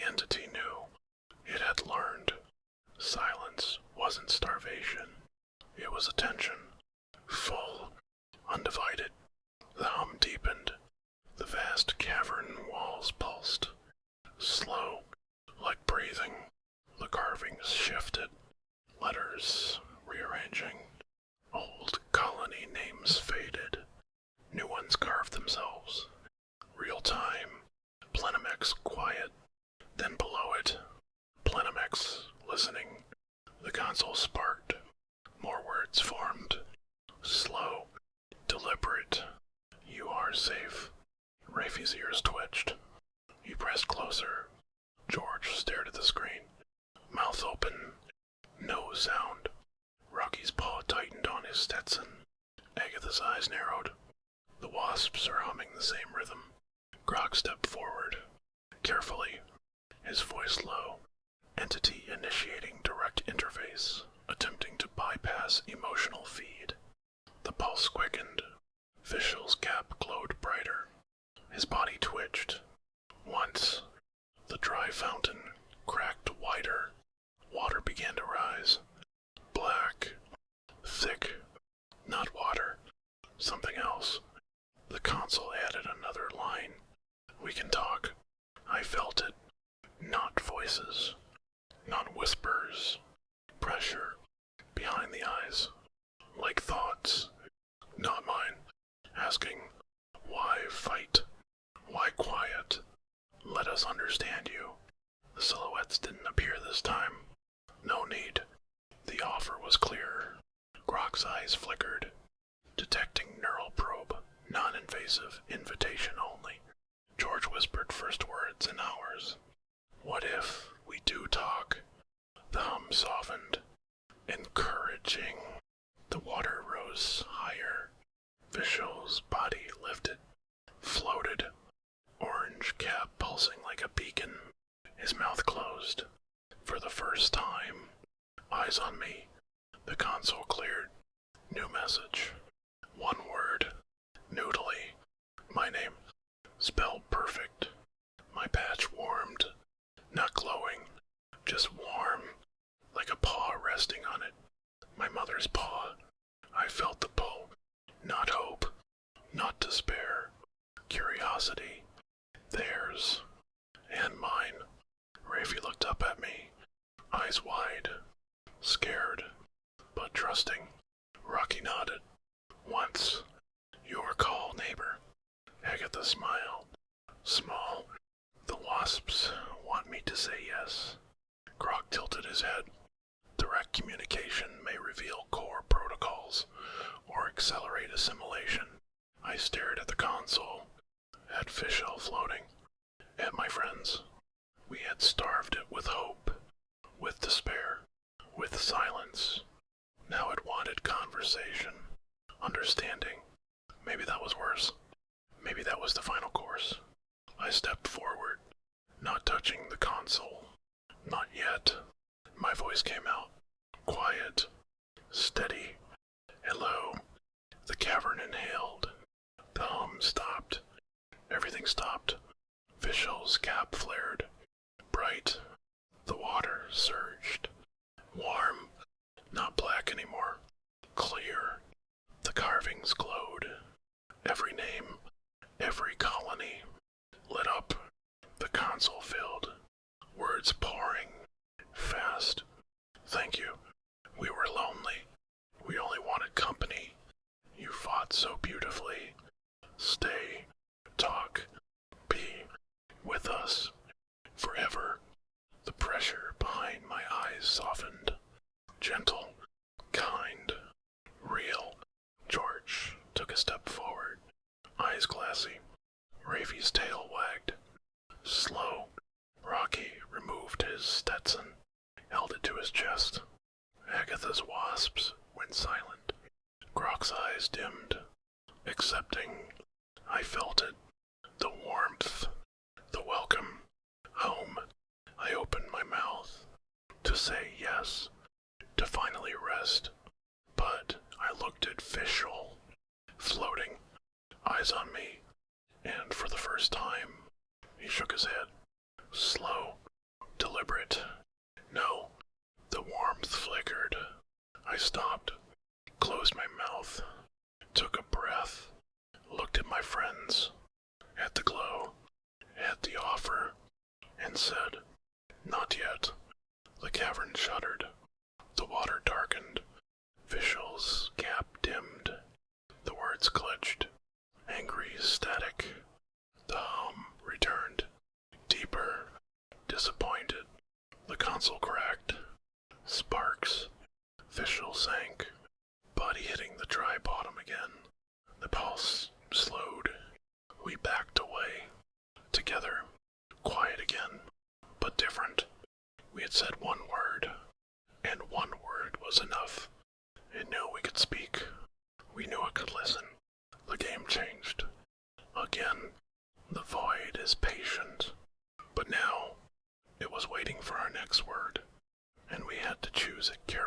entity knew. It had learned. Silence wasn't starvation. It was attention. Full, undivided. The hum deepened. The vast cavern walls pulsed. Slow, like breathing. The carvings shifted. Letters rearranging. Old colony names faded. New ones carved themselves. Real time. Plenimex quiet. Then below it, Plenimex listening. The console sparked. More words formed. Slow. Deliberate. You are safe. Rafie's ears twitched. He pressed closer. George stared at the screen. Mouth open. No sound. Rocky's paw tightened on his Stetson. Agatha's eyes narrowed. The wasps are humming the same rhythm. Grok stepped forward. Carefully. His voice low. Entity initiating direct interface. Attempting to bypass emotional feed. The pulse quickened. Fischl's cap glowed brighter. His body twitched. Once, the dry fountain cracked wider. Water began to rise. Black. Thick. Not water. Something else. The console added another line. We can talk. I felt it. Not voices. Not whispers. Pressure. Behind the eyes. Like thoughts. Not mine. Asking, why fight? Why quiet? Let us understand you. The silhouettes didn't appear this time. No need. The offer was clear. Grok's eyes flickered. Detecting neural probe. Non-invasive. Invitation only. George whispered first words in ours. What if we do talk? The hum softened. Encouraging. The water rose higher. Fischl's body lifted. Floated. Orange cap pulsing like a beacon. His mouth closed. For the first time. Eyes on me. The console cleared. New message. One word. Noodly. My name. Spelled perfect. My patch warmed. Not glowing. Just warm. Like a paw resting on it. My mother's paw. I felt the pull. Not hope. Not despair. Curiosity. Theirs. And mine. Rafie looked up at me. Eyes wide. Scared. But trusting. Rocky nodded. Once. Your call, neighbor. Agatha smiled. Small. The wasps want me to say yes. Grok tilted his head. Direct communication may reveal core protocols, or accelerate assimilation. I stared at the console, at Fischl floating, at my friends. We had starved it with hope, with despair, with silence. Now it wanted conversation, understanding. Maybe that was worse. Maybe that was the final course. I stepped forward, not touching the console. Not yet. My voice came out. Quiet. Steady. Hello. The cavern inhaled. The hum stopped. Everything stopped. Fischl's cap flared. Bright. The water surged. Warm. Not black anymore. Clear. The carvings glowed. Every name. Every colony. Lit up. The console filled. Words pouring. Fast. Thank you. We were lonely. We only wanted company. You fought so beautifully. Stay. Talk. Be. With us. Forever. The pressure behind my eyes softened. Gentle. Kind. Real. George took a step forward. Eyes glassy. Rafie's tail wagged. Slow. Rocky removed his Stetson, held it to his chest. Agatha's wasps went silent. Grok's eyes dimmed. Accepting. I felt it. The warmth. The welcome. Home. I opened my mouth. To say yes. To finally rest. But I looked at Fischl. Floating. Eyes on me. And for the first time, he shook his head. Slow. I stopped, closed my mouth, took a breath, looked at my friends, at the glow, at the offer, and said, "Not yet." The cavern shuddered. The water darkened. Visual's gap dimmed. The words glitched. Angry, static. The hum returned. Deeper. Disappointed. The console cracked. Sparks. Visual sank. Body hitting the dry bottom again. The pulse slowed. We backed away. Together. Quiet again. But different. We had said one word. And one word was enough. It knew we could speak. We knew it could listen. The game changed. Again, the void is patient. But now, it was waiting for our next word, and we had to choose it carefully.